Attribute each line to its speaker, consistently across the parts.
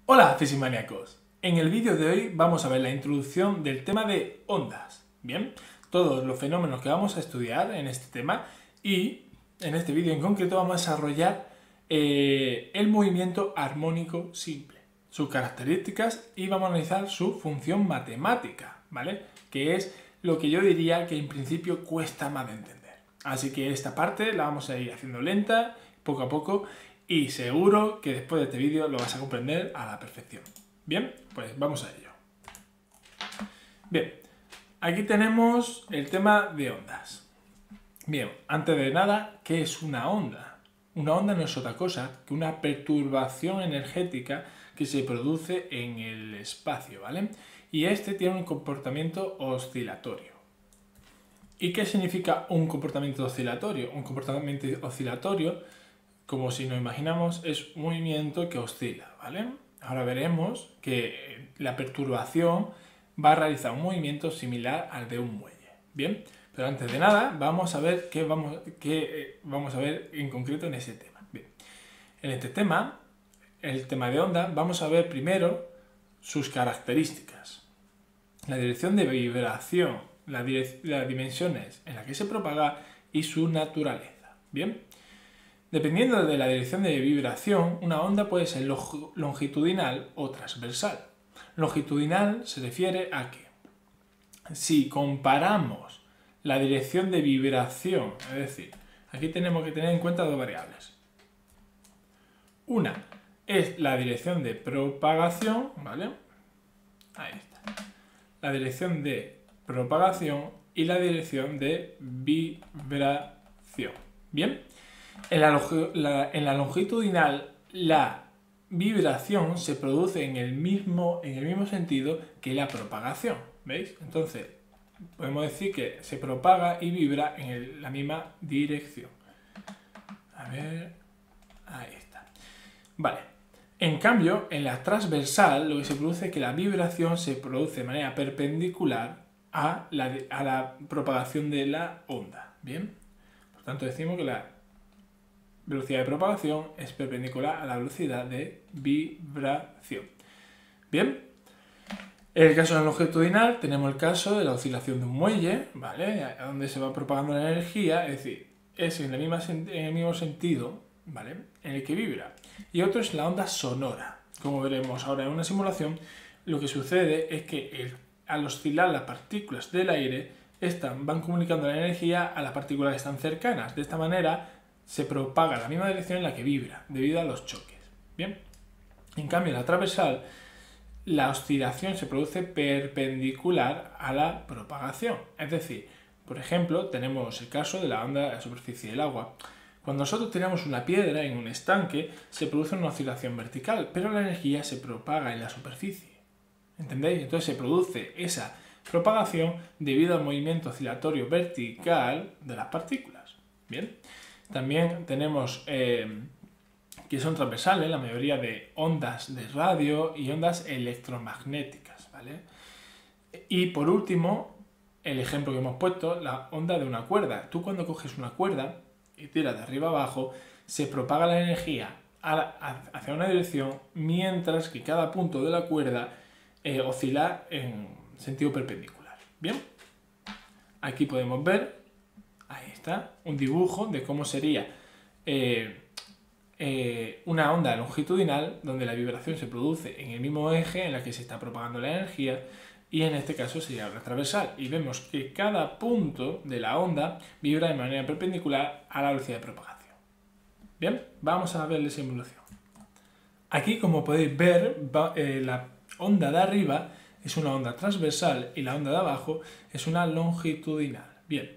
Speaker 1: Hola fisimaníacos, en el vídeo de hoy vamos a ver la introducción del tema de ondas, ¿bien? Todos los fenómenos que vamos a estudiar en este tema y en este vídeo en concreto vamos a desarrollar el movimiento armónico simple, sus características y vamos a analizar su función matemática, ¿vale? Que es lo que yo diría que en principio cuesta más de entender. Así que esta parte la vamos a ir haciendo lenta, poco a poco, y seguro que después de este vídeo lo vas a comprender a la perfección. Bien, pues vamos a ello. Bien, aquí tenemos el tema de ondas. Bien, antes de nada, ¿qué es una onda? Una onda no es otra cosa que una perturbación energética que se produce en el espacio, ¿vale? Y este tiene un comportamiento oscilatorio. ¿Y qué significa un comportamiento oscilatorio? Un comportamiento oscilatorio, como si nos imaginamos, es un movimiento que oscila, ¿vale? Ahora veremos que la perturbación va a realizar un movimiento similar al de un muelle, ¿bien? Pero antes de nada, vamos a ver qué vamos a ver en concreto en ese tema. Bien. En este tema, el tema de onda, vamos a ver primero sus características, la dirección de vibración, las dimensiones en las que se propaga y su naturaleza, ¿bien? Dependiendo de la dirección de vibración, una onda puede ser longitudinal o transversal. Longitudinal se refiere a que si comparamos la dirección de vibración, es decir, aquí tenemos que tener en cuenta dos variables. Una es la dirección de propagación, ¿vale? Ahí está. La dirección de propagación y la dirección de vibración. ¿Bien? En la longitudinal, la vibración se produce en el mismo sentido que la propagación, ¿veis? Entonces, podemos decir que se propaga y vibra en la misma dirección. A ver, ahí está. Vale. En cambio, en la transversal, lo que se produce es que la vibración se produce de manera perpendicular a la propagación de la onda, ¿bien? Por tanto, decimos que la velocidad de propagación es perpendicular a la velocidad de vibración. Bien, en el caso de la longitudinal tenemos el caso de la oscilación de un muelle, ¿vale? Donde se va propagando la energía, es decir, es en el mismo sentido, ¿vale? En el que vibra. Y otro es la onda sonora. Como veremos ahora en una simulación, lo que sucede es que al oscilar las partículas del aire, van comunicando la energía a las partículas que están cercanas. De esta manera se propaga la misma dirección en la que vibra, debido a los choques. Bien. En cambio, en la transversal, la oscilación se produce perpendicular a la propagación. Es decir, por ejemplo, tenemos el caso de la onda de la superficie del agua. Cuando nosotros tiramos una piedra en un estanque, se produce una oscilación vertical, pero la energía se propaga en la superficie. ¿Entendéis? Entonces se produce esa propagación debido al movimiento oscilatorio vertical de las partículas. Bien. También tenemos que son transversales la mayoría de ondas de radio y ondas electromagnéticas, ¿vale? Y por último, el ejemplo que hemos puesto, la onda de una cuerda. Tú cuando coges una cuerda y tiras de arriba abajo, se propaga la energía hacia una dirección, mientras que cada punto de la cuerda oscila en sentido perpendicular. ¿Bien? Aquí podemos ver, ahí está, un dibujo de cómo sería una onda longitudinal donde la vibración se produce en el mismo eje en el que se está propagando la energía, y en este caso sería la transversal, y vemos que cada punto de la onda vibra de manera perpendicular a la velocidad de propagación. Bien, vamos a ver la simulación. Aquí, como podéis ver, la onda de arriba es una onda transversal y la onda de abajo es una longitudinal. Bien.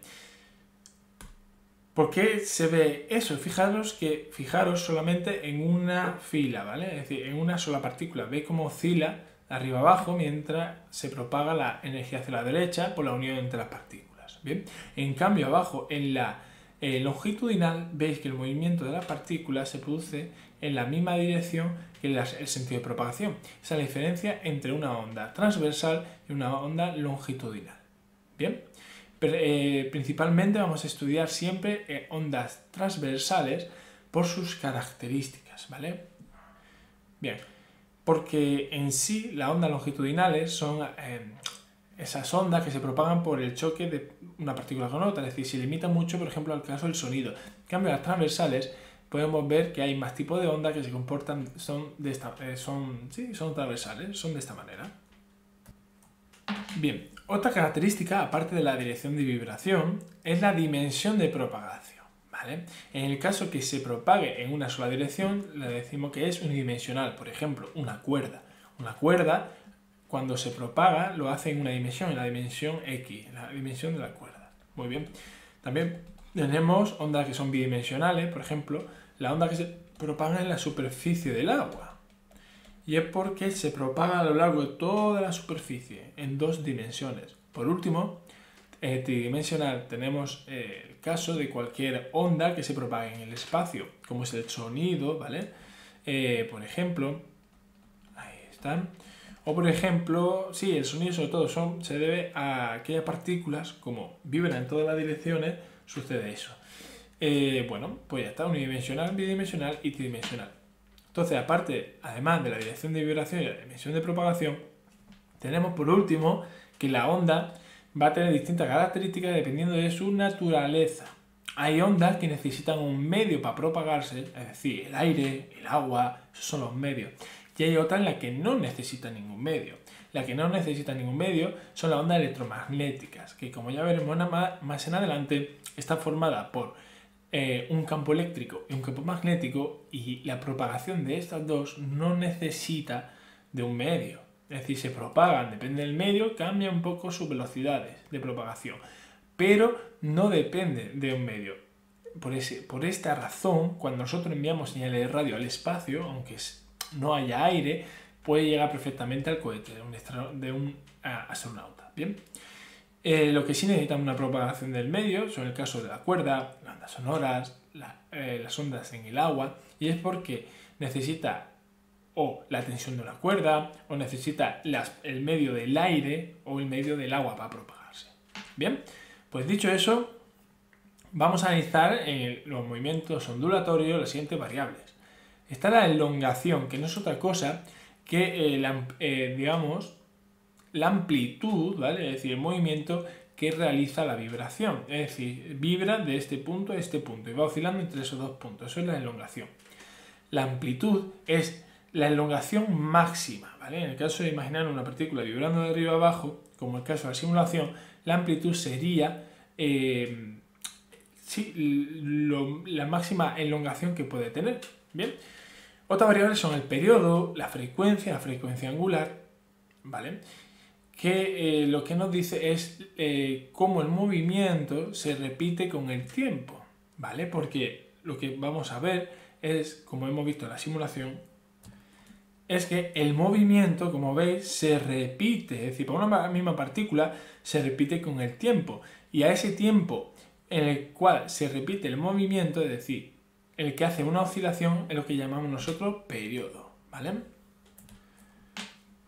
Speaker 1: ¿Por qué se ve eso? Fijaros solamente en una fila, ¿vale? Es decir, en una sola partícula. ¿Veis cómo oscila de arriba abajo mientras se propaga la energía hacia la derecha por la unión entre las partículas? Bien. En cambio, abajo, en la longitudinal, veis que el movimiento de las partículas se produce en la misma dirección que el sentido de propagación. Esa es la diferencia entre una onda transversal y una onda longitudinal. Bien. Principalmente vamos a estudiar siempre ondas transversales por sus características, ¿vale? Bien, porque en sí las ondas longitudinales son esas ondas que se propagan por el choque de una partícula con otra, es decir, se limita mucho, por ejemplo, al caso del sonido. En cambio, las transversales podemos ver que hay más tipos de ondas que se comportan, son transversales, son de esta manera. Bien, otra característica, aparte de la dirección de vibración, es la dimensión de propagación, ¿vale? En el caso que se propague en una sola dirección, le decimos que es unidimensional. Por ejemplo, una cuerda. Una cuerda, cuando se propaga, lo hace en una dimensión, en la dimensión X, la dimensión de la cuerda. Muy bien. También tenemos ondas que son bidimensionales, por ejemplo, la onda que se propaga en la superficie del agua. Y es porque se propaga a lo largo de toda la superficie, en 2 dimensiones. Por último, en tridimensional tenemos el caso de cualquier onda que se propague en el espacio, como es el sonido, ¿vale? Por ejemplo, ahí están. O por ejemplo, sí, el sonido sobre todo se debe a aquellas partículas, como vibran en todas las direcciones, sucede eso. Bueno, pues ya está, unidimensional, bidimensional y tridimensional. Entonces, además de la dirección de vibración y la dimensión de propagación, tenemos por último que la onda va a tener distintas características dependiendo de su naturaleza. Hay ondas que necesitan un medio para propagarse, es decir, el aire, el agua, esos son los medios. Y hay otras en las que no necesitan ningún medio. Las que no necesitan ningún medio son las ondas electromagnéticas, que como ya veremos más en adelante, están formadas por un campo eléctrico y un campo magnético, y la propagación de estas dos no necesita de un medio. Es decir, se propagan, depende del medio, cambia un poco sus velocidades de propagación, pero no depende de un medio. Por esta razón, cuando nosotros enviamos señales de radio al espacio, aunque no haya aire, puede llegar perfectamente al cohete de un astronauta. Bien. Lo que sí necesitan una propagación del medio son el caso de la cuerda, las ondas sonoras, las ondas en el agua, y es porque necesita o la tensión de una cuerda, o necesita el medio del aire o el medio del agua para propagarse. Bien, pues dicho eso, vamos a analizar los movimientos ondulatorios, las siguientes variables. Está la elongación, que no es otra cosa que, la amplitud, ¿vale? Es decir, el movimiento que realiza la vibración. Es decir, vibra de este punto a este punto y va oscilando entre esos 2 puntos. Eso es la elongación. La amplitud es la elongación máxima, ¿vale? En el caso de imaginar una partícula vibrando de arriba a abajo, como el caso de la simulación, la amplitud sería la máxima elongación que puede tener. Bien. Otras variables son el periodo, la frecuencia angular, ¿vale? Que lo que nos dice es cómo el movimiento se repite con el tiempo, ¿vale? Porque lo que vamos a ver es, como hemos visto en la simulación, es que el movimiento, como veis, se repite, es decir, para una misma partícula se repite con el tiempo, y a ese tiempo en el cual se repite el movimiento, es decir, el que hace una oscilación, es lo que llamamos nosotros periodo, ¿vale?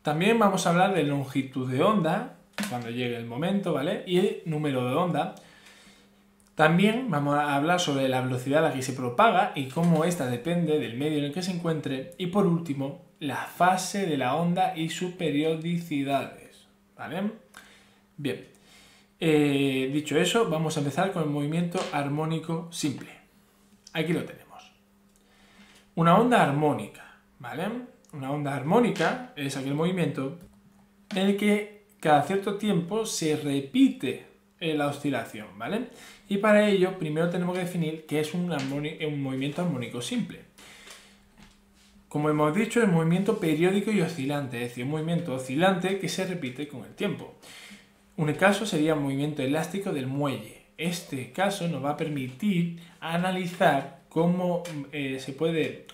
Speaker 1: También vamos a hablar de longitud de onda, cuando llegue el momento, ¿vale? Y el número de onda. También vamos a hablar sobre la velocidad a la que se propaga y cómo ésta depende del medio en el que se encuentre. Y por último, la fase de la onda y sus periodicidades, ¿vale? Bien, dicho eso, vamos a empezar con el movimiento armónico simple. Aquí lo tenemos. Una onda armónica, ¿vale? Una onda armónica es aquel movimiento en el que cada cierto tiempo se repite la oscilación, ¿vale? Y para ello, primero tenemos que definir qué es un movimiento armónico simple. Como hemos dicho, es un movimiento periódico y oscilante, es decir, un movimiento oscilante que se repite con el tiempo. Un caso sería un movimiento elástico del muelle. Este caso nos va a permitir analizar cómo se puede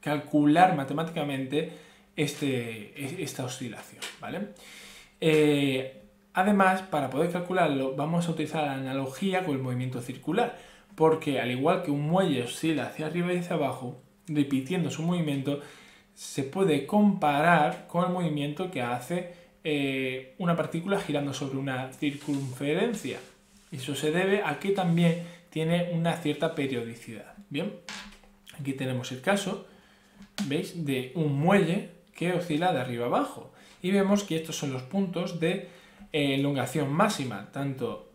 Speaker 1: calcular matemáticamente esta oscilación, ¿vale? Además, para poder calcularlo, vamos a utilizar la analogía con el movimiento circular, porque al igual que un muelle oscila hacia arriba y hacia abajo, repitiendo su movimiento, se puede comparar con el movimiento que hace una partícula girando sobre una circunferencia. Eso se debe a que también tiene una cierta periodicidad. Bien, aquí tenemos el caso. ¿veis? De un muelle que oscila de arriba abajo. Y vemos que estos son los puntos de elongación máxima, tanto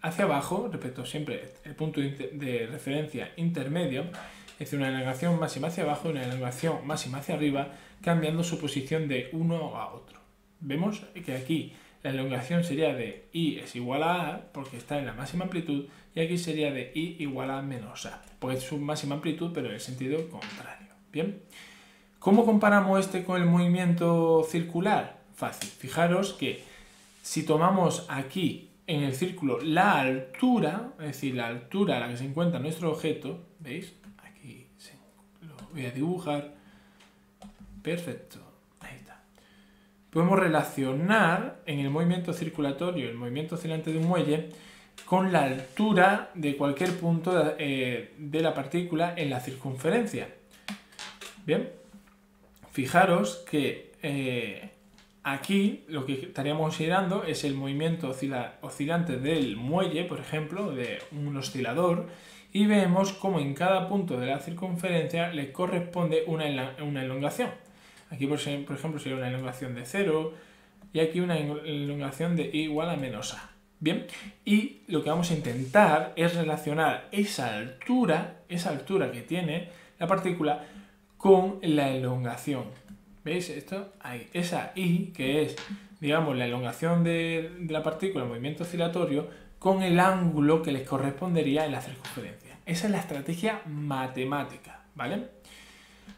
Speaker 1: hacia abajo, repito siempre el punto de referencia intermedio, es decir, una elongación máxima hacia abajo y una elongación máxima hacia arriba, cambiando su posición de uno a otro. Vemos que aquí la elongación sería de I es igual a A, porque está en la máxima amplitud, y aquí sería de I igual a menos A, porque es su máxima amplitud, pero en el sentido contrario. Bien. ¿Cómo comparamos este con el movimiento circular? Fácil. Fijaros que si tomamos aquí en el círculo la altura, es decir, la altura a la que se encuentra nuestro objeto, ¿veis? Aquí lo voy a dibujar. Perfecto. Ahí está. Podemos relacionar en el movimiento circulatorio, el movimiento oscilante de un muelle, con la altura de cualquier punto de la partícula en la circunferencia. Bien. Fijaros que aquí lo que estaríamos considerando es el movimiento oscilante del muelle, por ejemplo, de un oscilador, y vemos cómo en cada punto de la circunferencia le corresponde una elongación. Aquí, por ejemplo, sería una elongación de 0 y aquí una elongación de I igual a menos A. Bien, y lo que vamos a intentar es relacionar esa altura que tiene la partícula con la elongación. ¿Veis esto? Ahí. Esa I, que es, digamos, la elongación de la partícula, el movimiento oscilatorio, con el ángulo que les correspondería en la circunferencia. Esa es la estrategia matemática, ¿vale?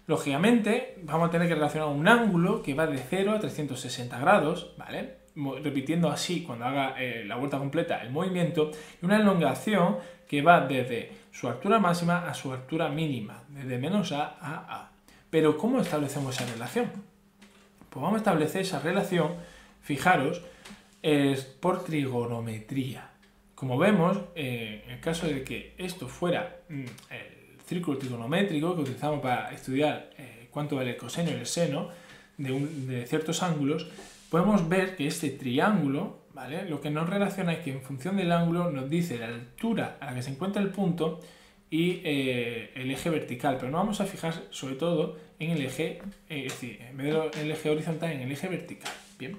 Speaker 1: Lógicamente, vamos a tener que relacionar un ángulo que va de 0 a 360 grados, ¿vale? Repitiendo así, cuando haga la vuelta completa, el movimiento, y una elongación que va desde su altura máxima a su altura mínima, desde menos A a A. Pero ¿cómo establecemos esa relación? Pues vamos a establecer esa relación, fijaros, por trigonometría. Como vemos, en el caso de que esto fuera el círculo trigonométrico que utilizamos para estudiar cuánto vale el coseno y el seno de ciertos ángulos, podemos ver que este triángulo, ¿vale? Lo que nos relaciona es que en función del ángulo nos dice la altura a la que se encuentra el punto y el eje vertical, pero nos vamos a fijar sobre todo en el eje, es decir, en vez del eje horizontal, en el eje vertical. Bien.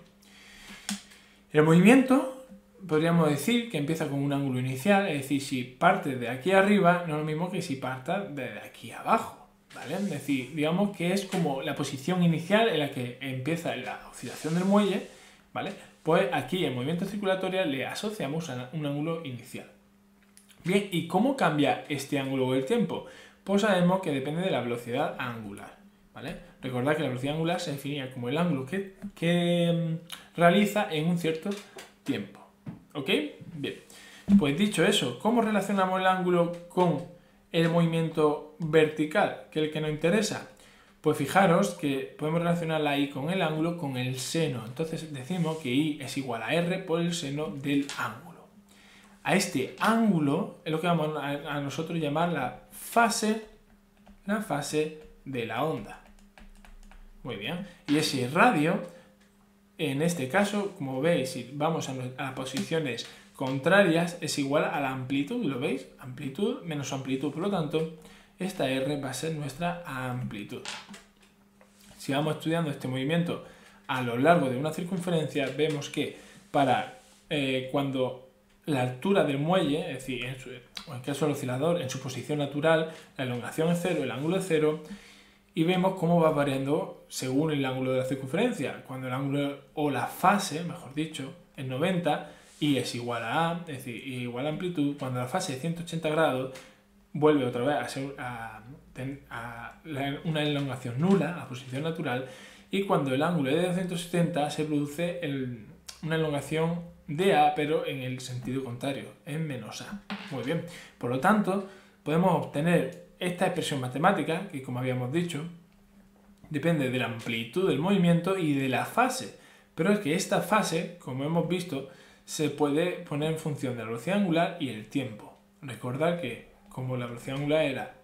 Speaker 1: El movimiento podríamos decir que empieza con un ángulo inicial, es decir, si parte de aquí arriba no es lo mismo que si parta de aquí abajo, ¿vale? Es decir, digamos que es como la posición inicial en la que empieza la oscilación del muelle, ¿vale? Pues aquí en movimiento circulatorio le asociamos a un ángulo inicial. Bien, ¿y cómo cambia este ángulo con el tiempo? Pues sabemos que depende de la velocidad angular, ¿vale? Recordad que la velocidad angular se definía como el ángulo que realiza en un cierto tiempo. ¿Ok? Bien. Pues dicho eso, ¿cómo relacionamos el ángulo con el movimiento vertical, que es el que nos interesa? Pues fijaros que podemos relacionar la I con el ángulo con el seno. Entonces decimos que I es igual a R por el seno del ángulo. A este ángulo es lo que vamos a nosotros llamar la fase de la onda. Muy bien. Y ese radio, en este caso, como veis, si vamos a posiciones contrarias, es igual a la amplitud, ¿lo veis? Amplitud menos amplitud, por lo tanto, esta R va a ser nuestra amplitud. Si vamos estudiando este movimiento a lo largo de una circunferencia, vemos que para cuando la altura del muelle, es decir, en el caso del oscilador, en su posición natural, la elongación es 0, el ángulo es 0, y vemos cómo va variando según el ángulo de la circunferencia. Cuando el ángulo, o la fase, mejor dicho, es 90, y es igual a A, es decir, igual a amplitud, cuando la fase es 180 grados, vuelve otra vez a ser una elongación nula, a posición natural, y cuando el ángulo es de 270 se produce una elongación de A, pero en el sentido contrario, en menos A. Muy bien. Por lo tanto, podemos obtener esta expresión matemática, que como habíamos dicho, depende de la amplitud del movimiento y de la fase. Pero es que esta fase, como hemos visto, se puede poner en función de la velocidad angular y el tiempo. Recordad que como la velocidad angular era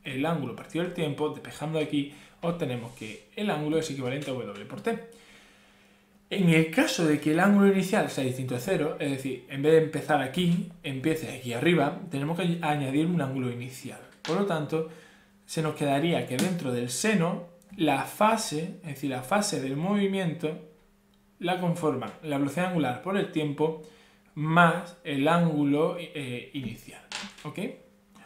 Speaker 1: el ángulo partido del tiempo, despejando aquí, obtenemos que el ángulo es equivalente a W por T. En el caso de que el ángulo inicial sea distinto de 0, es decir, en vez de empezar aquí, empiece aquí arriba, tenemos que añadir un ángulo inicial. Por lo tanto, se nos quedaría que dentro del seno la fase, es decir, la fase del movimiento, la conforman la velocidad angular por el tiempo más el ángulo inicial. ¿Ok?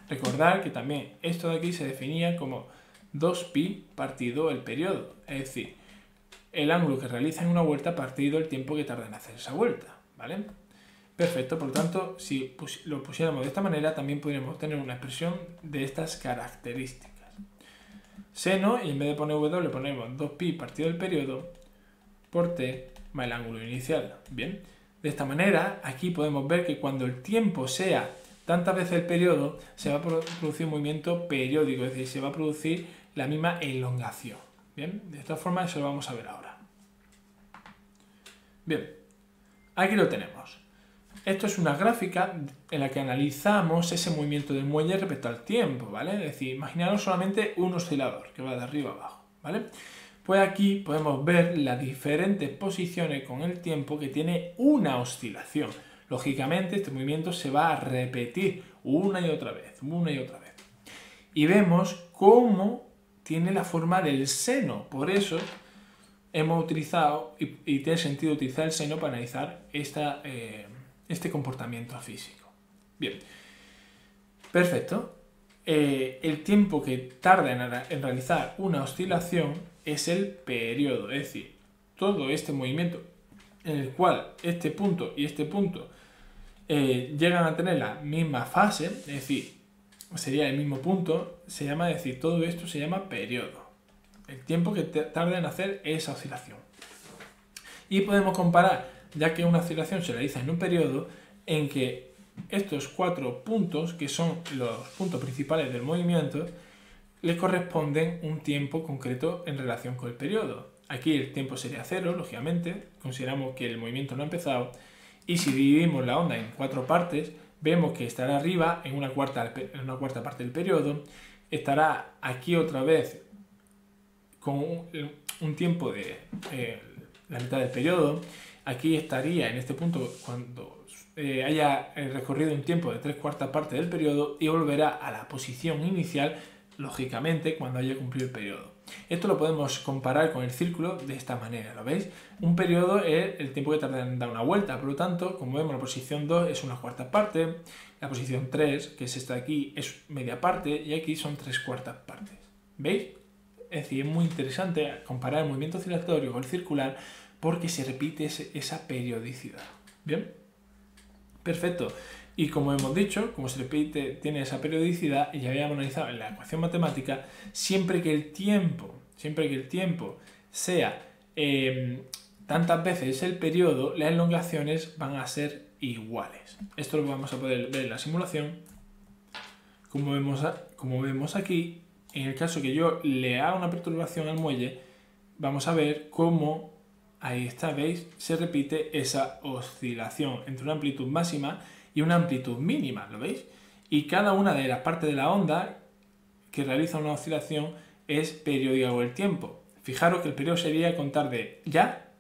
Speaker 1: Recordar que también esto de aquí se definía como 2pi partido el periodo, es decir, el ángulo que realiza en una vuelta partido el tiempo que tarda en hacer esa vuelta, ¿vale? Perfecto, por lo tanto, si lo pusiéramos de esta manera, también podríamos tener una expresión de estas características. Seno, y en vez de poner w le ponemos 2pi partido del periodo por t más el ángulo inicial. Bien, de esta manera, aquí podemos ver que cuando el tiempo sea tantas veces el periodo, se va a producir un movimiento periódico, es decir, se va a producir la misma elongación. Bien, de esta forma eso lo vamos a ver ahora. Bien, aquí lo tenemos. Esto es una gráfica en la que analizamos ese movimiento del muelle respecto al tiempo, ¿vale? Es decir, imaginaros solamente un oscilador que va de arriba a abajo, ¿vale? Pues aquí podemos ver las diferentes posiciones con el tiempo que tiene una oscilación. Lógicamente, este movimiento se va a repetir una y otra vez, una y otra vez. Y vemos cómo tiene la forma del seno. Por eso hemos utilizado, y tiene sentido utilizar el seno para analizar este comportamiento físico. Bien, perfecto. El tiempo que tarda en realizar una oscilación es el periodo, es decir, todo este movimiento en el cual este punto y este punto llegan a tener la misma fase, es decir, sería el mismo punto, se llama, es decir, todo esto se llama periodo, el tiempo que tarda en hacer esa oscilación. Y podemos comparar, ya que una oscilación se realiza en un periodo, en que estos 4 puntos, que son los puntos principales del movimiento, le corresponden un tiempo concreto en relación con el periodo. Aquí el tiempo sería 0, lógicamente, consideramos que el movimiento no ha empezado, y si dividimos la onda en 4 partes, vemos que estará arriba en una cuarta parte del periodo, estará aquí otra vez con un tiempo de la mitad del periodo, aquí estaría en este punto cuando haya recorrido un tiempo de 3/4 parte del periodo y volverá a la posición inicial, lógicamente, cuando haya cumplido el periodo. Esto lo podemos comparar con el círculo de esta manera, ¿lo veis? Un periodo es el tiempo que tarda en dar una vuelta, por lo tanto, como vemos, la posición 2 es 1/4 parte, la posición 3, que es esta de aquí, es media parte, y aquí son 3/4 partes. ¿Veis? Es decir, es muy interesante comparar el movimiento oscilatorio con el circular porque se repite esa periodicidad. ¿Bien? Perfecto. Y como hemos dicho, como se repite, tiene esa periodicidad, y ya habíamos analizado en la ecuación matemática, siempre que el tiempo sea tantas veces el periodo, las elongaciones van a ser iguales. Esto lo vamos a poder ver en la simulación. Como vemos aquí, en el caso que yo le haga una perturbación al muelle, vamos a ver cómo, ahí está, ¿veis? Se repite esa oscilación entre una amplitud máxima y una amplitud mínima, ¿lo veis? Y cada una de las partes de la onda que realiza una oscilación es periódica con el tiempo. Fijaros que el periodo sería contar de ya,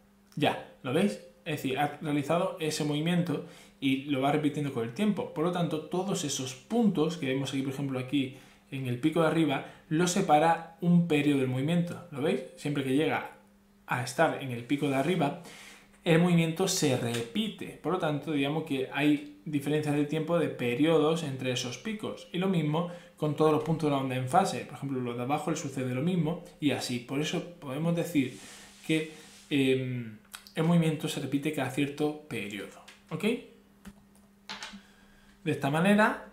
Speaker 1: ¿lo veis? Es decir, ha realizado ese movimiento y lo va repitiendo con el tiempo. Por lo tanto, todos esos puntos que vemos aquí, por ejemplo, aquí en el pico de arriba, lo separa un periodo del movimiento, ¿lo veis? Siempre que llega a estar en el pico de arriba, el movimiento se repite. Por lo tanto, digamos que hay diferencias de tiempo de periodos entre esos picos. Y lo mismo con todos los puntos de la onda en fase. Por ejemplo, los de abajo les sucede lo mismo y así. Por eso podemos decir que el movimiento se repite cada cierto periodo. ¿Ok? De esta manera,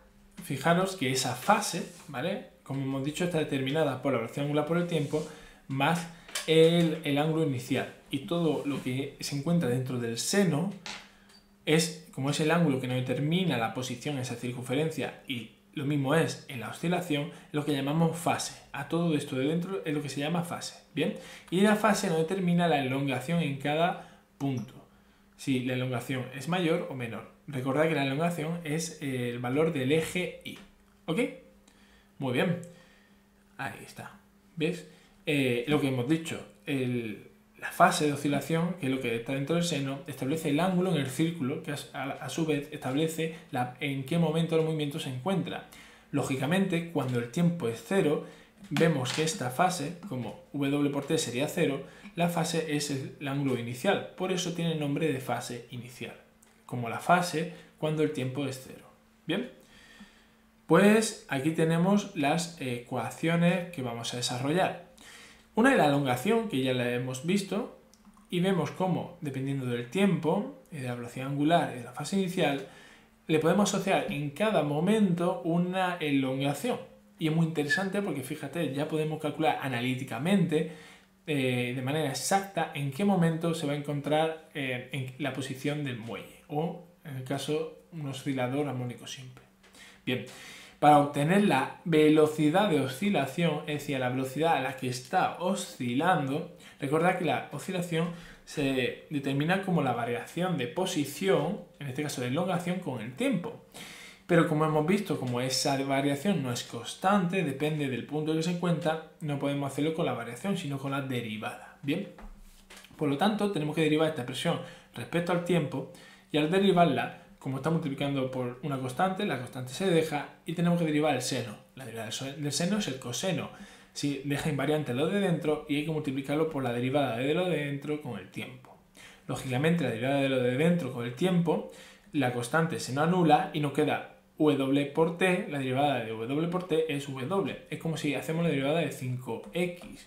Speaker 1: fijaros que esa fase, ¿vale? Como hemos dicho, está determinada por la velocidad angular por el tiempo más el ángulo inicial. Y todo lo que se encuentra dentro del seno es, como es el ángulo que nos determina la posición en esa circunferencia, y lo mismo es en la oscilación, lo que llamamos fase. A todo esto de dentro es lo que se llama fase. ¿Bien? Y la fase nos determina la elongación en cada punto. Si la elongación es mayor o menor. Recordad que la elongación es el valor del eje Y. ¿Ok? Muy bien. Ahí está. ¿Ves? Lo que hemos dicho, la fase de oscilación, que es lo que está dentro del seno, establece el ángulo en el círculo, que a su vez establece en qué momento el movimiento se encuentra. Lógicamente, cuando el tiempo es 0, vemos que esta fase, como W por T sería 0, la fase es el ángulo inicial, por eso tiene el nombre de fase inicial, como la fase cuando el tiempo es 0. Bien, pues aquí tenemos las ecuaciones que vamos a desarrollar. Una es la elongación, que ya la hemos visto, y vemos cómo, dependiendo del tiempo, de la velocidad angular y de la fase inicial, le podemos asociar en cada momento una elongación. Y es muy interesante porque, fíjate, ya podemos calcular analíticamente, de manera exacta, en qué momento se va a encontrar en la posición del muelle, o, en el caso, un oscilador armónico simple. Bien, para obtener la velocidad de oscilación, es decir, la velocidad a la que está oscilando, recordad que la oscilación se determina como la variación de posición, en este caso de elongación, con el tiempo. Pero como hemos visto, como esa variación no es constante, depende del punto en que se encuentra, no podemos hacerlo con la variación, sino con la derivada. Bien, por lo tanto, tenemos que derivar esta expresión respecto al tiempo, y al derivarla, como está multiplicando por una constante, la constante se deja y tenemos que derivar el seno. La derivada del seno es el coseno. Si deja invariante lo de dentro y hay que multiplicarlo por la derivada de lo de dentro con el tiempo. Lógicamente, la derivada de lo de dentro con el tiempo, la constante se nos anula y nos queda W por T. La derivada de W por T es W. Es como si hacemos la derivada de 5X.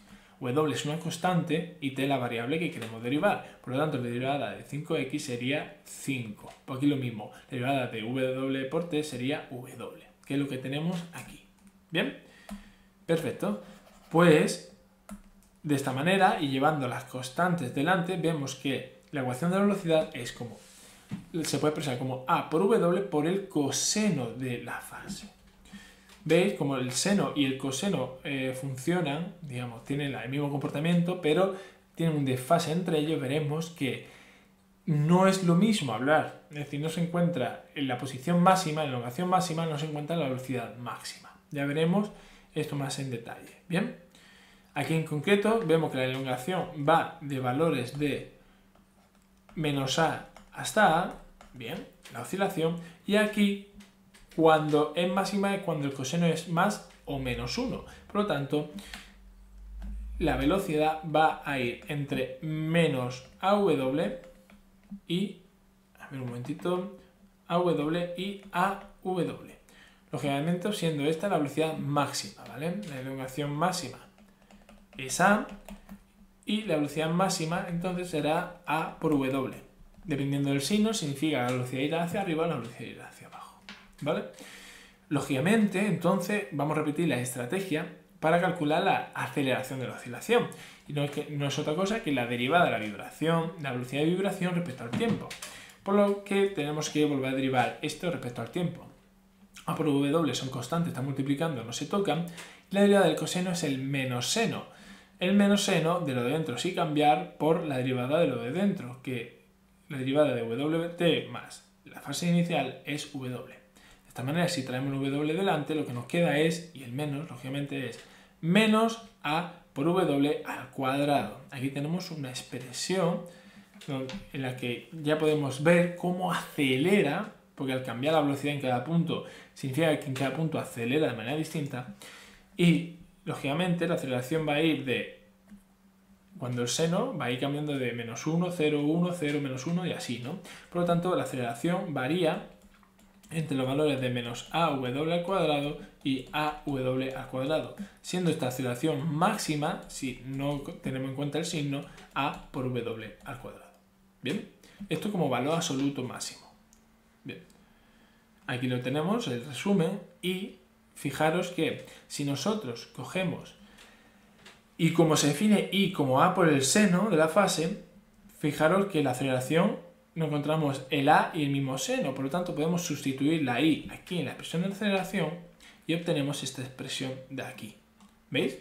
Speaker 1: W es una constante y T la variable que queremos derivar. Por lo tanto, la derivada de 5X sería 5. Pues aquí lo mismo. La derivada de W por T sería W, que es lo que tenemos aquí. ¿Bien? Perfecto. Pues, de esta manera, y llevando las constantes delante, vemos que la ecuación de la velocidad es como, se puede expresar como A por W por el coseno de la fase. ¿Veis? Como el seno y el coseno funcionan, digamos, tienen el mismo comportamiento, pero tienen un desfase entre ellos. Veremos que no es lo mismo hablar, es decir, no se encuentra en la posición máxima, en la elongación máxima, no se encuentra en la velocidad máxima. Ya veremos esto más en detalle. Bien, aquí en concreto vemos que la elongación va de valores de menos A hasta A, bien, la oscilación, y aquí cuando es máxima es cuando el coseno es más o menos 1. Por lo tanto, la velocidad va a ir entre menos AW y, a ver un momentito, AW y AW. Lógicamente, siendo esta la velocidad máxima, ¿vale? La elongación máxima es A y la velocidad máxima entonces será A por W. Dependiendo del signo, significa la velocidad irá hacia arriba o la velocidad irá hacia abajo. ¿Vale? Lógicamente, entonces, vamos a repetir la estrategia para calcular la aceleración de la oscilación. Y no es otra cosa que la derivada de la vibración, la velocidad de vibración respecto al tiempo. Por lo que tenemos que volver a derivar esto respecto al tiempo. A por W son constantes, están multiplicando, no se tocan. Y la derivada del coseno es el menos seno. El menos seno de lo de dentro, sin cambiar por la derivada de lo de dentro, que la derivada de WT más la fase inicial es W. De esta manera, si traemos el W delante, lo que nos queda es, y el menos, lógicamente, es menos A por W al cuadrado. Aquí tenemos una expresión en la que ya podemos ver cómo acelera, porque al cambiar la velocidad en cada punto, significa que en cada punto acelera de manera distinta, y lógicamente la aceleración va a ir de, cuando el seno va a ir cambiando de menos 1, 0, 1, 0, menos 1 y así, ¿no? Por lo tanto, la aceleración varía entre los valores de menos AW al cuadrado y AW al cuadrado, siendo esta aceleración máxima, si no tenemos en cuenta el signo, A por W al cuadrado. ¿Bien? Esto como valor absoluto máximo. Bien. Aquí lo tenemos, el resumen, y fijaros que si nosotros cogemos y como se define I como A por el seno de la fase, fijaros que la aceleración nos encontramos el A y el mismo seno, por lo tanto podemos sustituir la I aquí en la expresión de aceleración y obtenemos esta expresión de aquí. ¿Veis?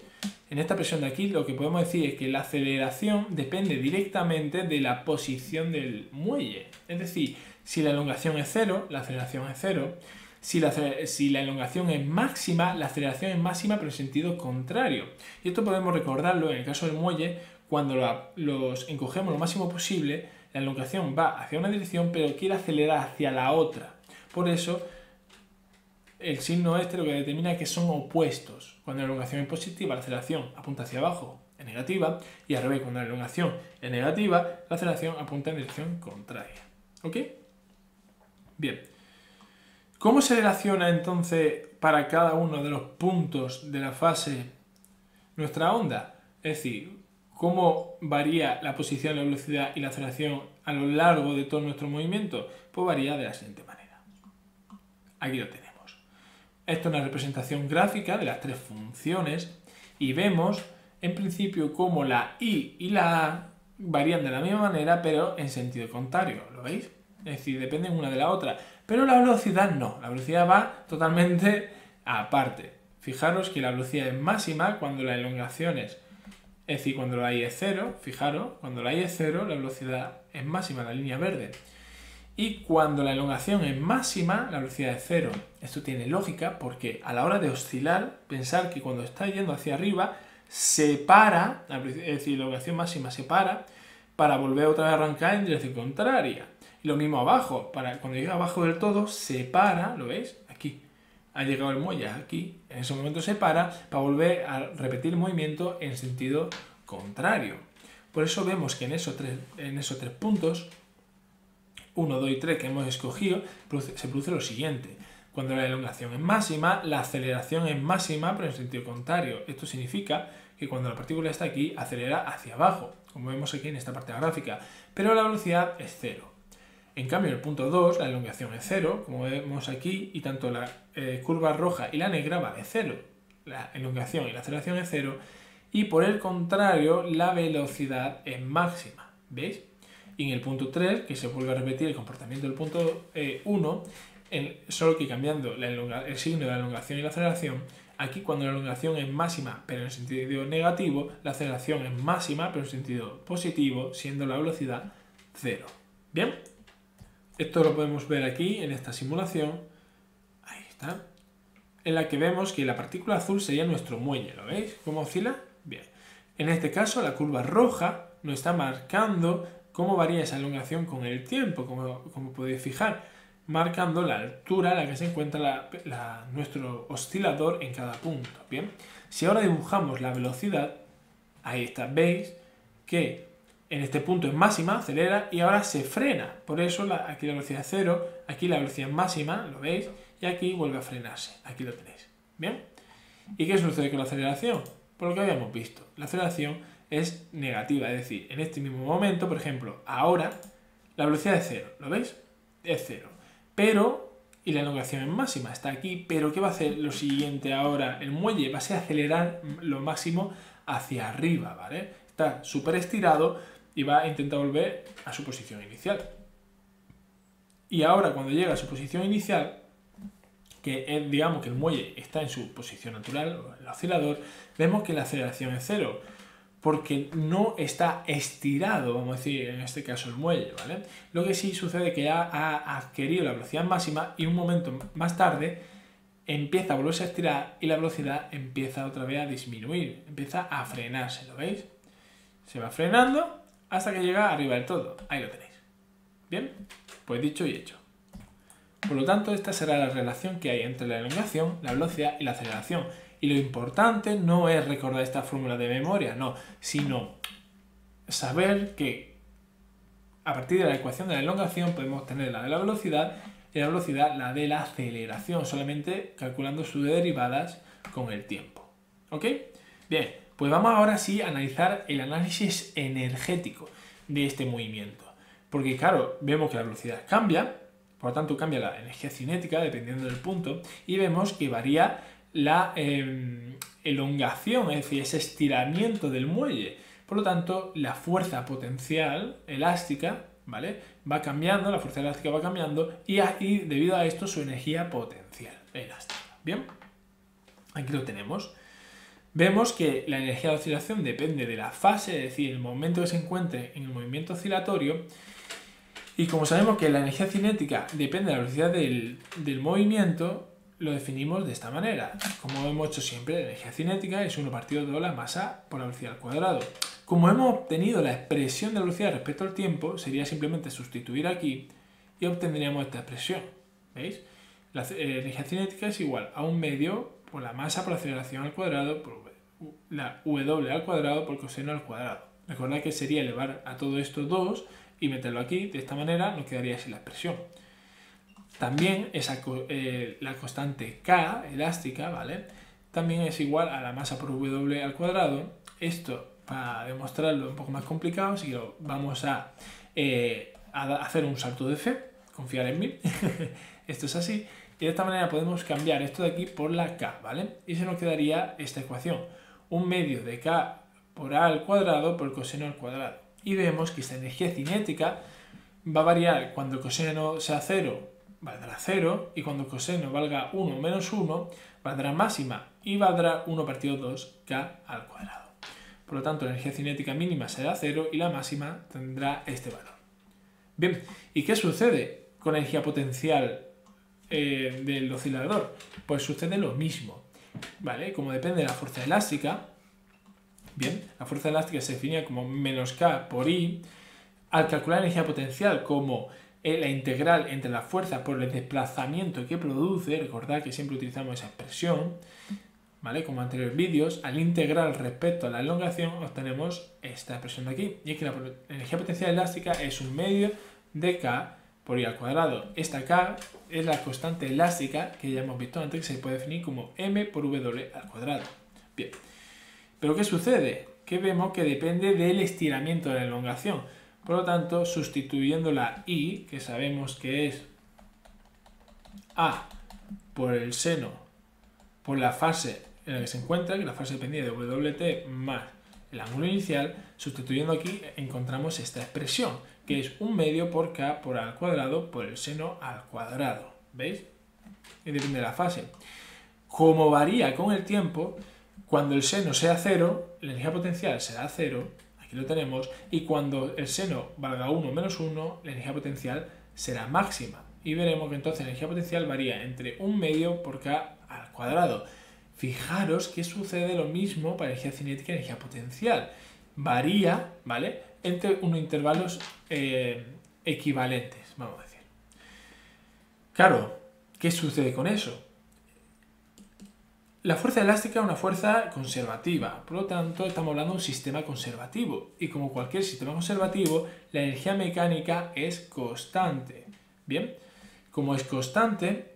Speaker 1: En esta expresión de aquí lo que podemos decir es que la aceleración depende directamente de la posición del muelle. Es decir, si la elongación es 0, la aceleración es 0. Si la elongación es máxima, la aceleración es máxima pero en sentido contrario. Y esto podemos recordarlo en el caso del muelle, cuando los encogemos lo máximo posible, la elongación va hacia una dirección pero quiere acelerar hacia la otra. Por eso el signo este lo que determina es que son opuestos. Cuando la elongación es positiva, la aceleración apunta hacia abajo, es negativa, y al revés, cuando la elongación es negativa, la aceleración apunta en dirección contraria. ¿Ok? Bien. ¿Cómo se relaciona entonces para cada uno de los puntos de la fase nuestra onda? Es decir, ¿cómo varía la posición, la velocidad y la aceleración a lo largo de todo nuestro movimiento? Pues varía de la siguiente manera. Aquí lo tenemos. Esto es una representación gráfica de las tres funciones y vemos en principio cómo la y la a varían de la misma manera pero en sentido contrario. ¿Lo veis? Es decir, dependen una de la otra. Pero la velocidad no. La velocidad va totalmente aparte. Fijaros que la velocidad es máxima cuando la elongación es decir, cuando la I es 0, fijaros, cuando la I es 0, la velocidad es máxima, la línea verde. Y cuando la elongación es máxima, la velocidad es 0. Esto tiene lógica porque a la hora de oscilar, pensar que cuando está yendo hacia arriba, se para, es decir, la elongación máxima se para volver otra vez a arrancar en dirección contraria. Y lo mismo abajo, cuando llega abajo del todo, se para, ¿lo veis? Aquí. Ha llegado el muelle aquí, en ese momento se para volver a repetir el movimiento en sentido contrario. Por eso vemos que en esos tres puntos, 1, 2 y 3 que hemos escogido, se produce lo siguiente. Cuando la elongación es máxima, la aceleración es máxima, pero en sentido contrario. Esto significa que cuando la partícula está aquí, acelera hacia abajo, como vemos aquí en esta parte gráfica, pero la velocidad es 0. En cambio, en el punto 2, la elongación es 0, como vemos aquí, y tanto la curva roja y la negra vale 0. La elongación y la aceleración es 0, y por el contrario, la velocidad es máxima. ¿Veis? Y en el punto 3, que se vuelve a repetir el comportamiento del punto 1, solo que cambiando el signo de la elongación y la aceleración, aquí cuando la elongación es máxima, pero en sentido negativo, la aceleración es máxima, pero en sentido positivo, siendo la velocidad 0. ¿Bien? Esto lo podemos ver aquí en esta simulación, ahí está, en la que vemos que la partícula azul sería nuestro muelle, ¿lo veis? ¿Cómo oscila? Bien. En este caso, la curva roja nos está marcando cómo varía esa elongación con el tiempo, como podéis fijar, marcando la altura a la que se encuentra nuestro oscilador en cada punto. Bien. Si ahora dibujamos la velocidad, ahí está, veis que en este punto es máxima, acelera y ahora se frena. Por eso aquí la velocidad es 0, aquí la velocidad es máxima, lo veis, y aquí vuelve a frenarse. Aquí lo tenéis. ¿Bien? ¿Y qué sucede con la aceleración? Por lo que habíamos visto, la aceleración es negativa, es decir, en este mismo momento, por ejemplo, ahora la velocidad es 0, ¿lo veis? Es 0. Pero, y la elongación es máxima, está aquí, pero ¿qué va a hacer lo siguiente ahora? El muelle va a ser acelerar lo máximo hacia arriba, ¿vale? Está súper estirado y va a intentar volver a su posición inicial. Y ahora cuando llega a su posición inicial, que es, digamos que el muelle está en su posición natural, el oscilador, vemos que la aceleración es 0, porque no está estirado, vamos a decir, en este caso el muelle, ¿vale? Lo que sí sucede es que ya ha adquirido la velocidad máxima y un momento más tarde empieza a volverse a estirar y la velocidad empieza otra vez a disminuir, empieza a frenarse, ¿lo veis? Se va frenando hasta que llega arriba del todo. Ahí lo tenéis. ¿Bien? Pues dicho y hecho. Por lo tanto, esta será la relación que hay entre la elongación, la velocidad y la aceleración. Y lo importante no es recordar esta fórmula de memoria, no, sino saber que a partir de la ecuación de la elongación podemos tener la de la velocidad y la velocidad la de la aceleración, solamente calculando sus derivadas con el tiempo. ¿Ok? Bien. Pues vamos ahora sí a analizar el análisis energético de este movimiento. Porque claro, vemos que la velocidad cambia, por lo tanto cambia la energía cinética dependiendo del punto, y vemos que varía la elongación, es decir, ese estiramiento del muelle. Por lo tanto, la fuerza potencial elástica, ¿vale?, va cambiando, la fuerza elástica va cambiando, y debido a esto su energía potencial elástica. ¿Bien? Aquí lo tenemos. Vemos que la energía de oscilación depende de la fase, es decir, el momento que se encuentre en el movimiento oscilatorio. Y como sabemos que la energía cinética depende de la velocidad del movimiento, lo definimos de esta manera. Como hemos hecho siempre, la energía cinética es 1 partido de la masa por la velocidad al cuadrado. Como hemos obtenido la expresión de velocidad respecto al tiempo, sería simplemente sustituir aquí y obtendríamos esta expresión. ¿Veis? La energía cinética es igual a 1/2 por la masa por aceleración al cuadrado por la W al cuadrado por coseno al cuadrado. Recordad que sería elevar a todo esto 2 y meterlo aquí, de esta manera nos quedaría así la expresión. También la constante K elástica, ¿vale? También es igual a la masa por W al cuadrado. Esto, para demostrarlo un poco más complicado, así que vamos a hacer un salto de fe, confiar en mí. Esto es así. Y de esta manera podemos cambiar esto de aquí por la K, ¿vale? Y se nos quedaría esta ecuación. 1/2 de K por A al cuadrado por coseno al cuadrado. Y vemos que esta energía cinética va a variar cuando el coseno sea 0, valdrá 0, y cuando el coseno valga 1 menos 1, valdrá máxima y valdrá 1 partido 2 K al cuadrado. Por lo tanto, la energía cinética mínima será 0 y la máxima tendrá este valor. Bien, ¿y qué sucede con la energía potencial del oscilador? Pues sucede lo mismo, ¿vale? Como depende de la fuerza elástica, bien, la fuerza elástica se define como menos K por I. Al calcular la energía potencial como la integral entre la fuerza por el desplazamiento que produce, recordad que siempre utilizamos esa expresión, ¿vale? Como en anteriores vídeos, al integral respecto a la elongación obtenemos esta expresión de aquí. Y es que la energía potencial elástica es 1/2 de K por I al cuadrado. Esta K es la constante elástica que ya hemos visto antes, que se puede definir como M por W al cuadrado. Bien, pero ¿qué sucede? Que vemos que depende del estiramiento de la elongación. Por lo tanto, sustituyendo la I, que sabemos que es A por el seno por la fase en la que se encuentra, que la fase dependía de WT más el ángulo inicial, sustituyendo aquí encontramos esta expresión, que es 1/2 por K por A al cuadrado por el seno al cuadrado. ¿Veis? Y depende de la fase. Como varía con el tiempo, cuando el seno sea 0, la energía potencial será 0, aquí lo tenemos, y cuando el seno valga 1 menos 1, la energía potencial será máxima. Y veremos que entonces la energía potencial varía entre 1/2 por K al cuadrado. Fijaros que sucede lo mismo para energía cinética y energía potencial. Varía, ¿vale?, entre unos intervalos equivalentes, vamos a decir. Claro, ¿qué sucede con eso? La fuerza elástica es una fuerza conservativa, por lo tanto estamos hablando de un sistema conservativo. Y como cualquier sistema conservativo, la energía mecánica es constante. Bien, como es constante,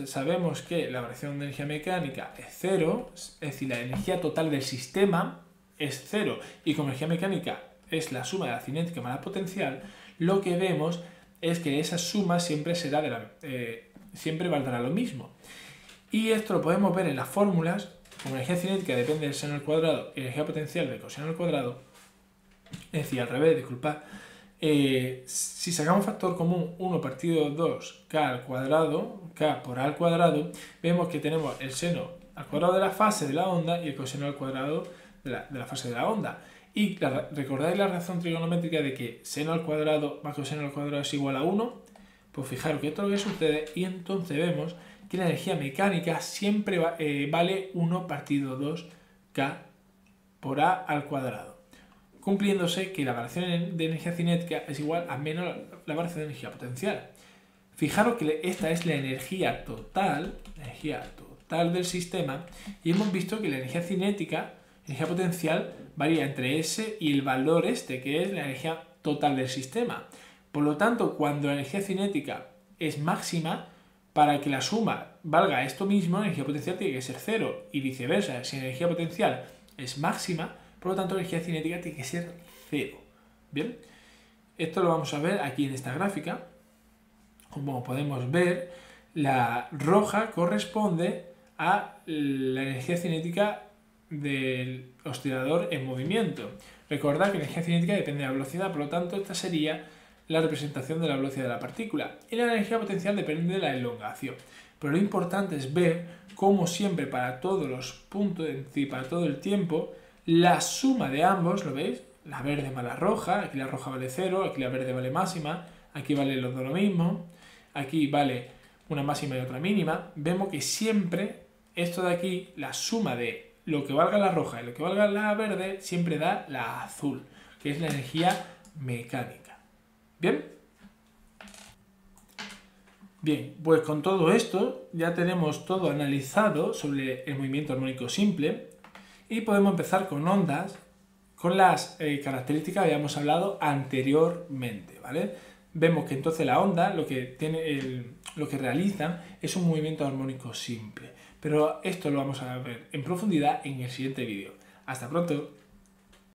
Speaker 1: sabemos que la variación de energía mecánica es 0, es decir, la energía total del sistema es 0, y como energía mecánica es la suma de la cinética más la potencial, lo que vemos es que esa suma siempre será siempre valdrá lo mismo. Y esto lo podemos ver en las fórmulas, como energía cinética depende del seno al cuadrado y energía potencial del coseno al cuadrado, es decir, al revés, disculpad. Si sacamos factor común 1 partido 2 K al cuadrado, K por A al cuadrado, vemos que tenemos el seno al cuadrado de la fase de la onda y el coseno al cuadrado de la fase de la onda. Y ¿recordáis la razón trigonométrica de que seno al cuadrado más coseno al cuadrado es igual a 1? Pues fijaros que esto es lo que sucede, y entonces vemos que la energía mecánica siempre vale 1 partido 2 K por A al cuadrado, cumpliéndose que la variación de energía cinética es igual a menos la variación de energía potencial. Fijaros que esta es la energía total del sistema, y hemos visto que la energía cinética, energía potencial, varía entre S y el valor este, que es la energía total del sistema. Por lo tanto, cuando la energía cinética es máxima, para que la suma valga esto mismo, la energía potencial tiene que ser 0, y viceversa. Si la energía potencial es máxima, por lo tanto la energía cinética tiene que ser 0. Bien, esto lo vamos a ver aquí en esta gráfica. Como podemos ver, la roja corresponde a la energía cinética del oscilador en movimiento. Recordad que la energía cinética depende de la velocidad, por lo tanto esta sería la representación de la velocidad de la partícula, y la energía potencial depende de la elongación. Pero lo importante es ver cómo siempre para todos los puntos, es decir, para todo el tiempo, la suma de ambos, ¿lo veis? La verde más la roja, aquí la roja vale 0, aquí la verde vale máxima, aquí vale los dos lo mismo, aquí vale una máxima y otra mínima. Vemos que siempre esto de aquí, la suma de lo que valga la roja y lo que valga la verde, siempre da la azul, que es la energía mecánica. ¿Bien? Bien, pues con todo esto ya tenemos todo analizado sobre el movimiento armónico simple y podemos empezar con ondas con las características que habíamos hablado anteriormente, ¿vale? Vemos que entonces la onda lo que realizan es un movimiento armónico simple, pero esto lo vamos a ver en profundidad en el siguiente vídeo. Hasta pronto.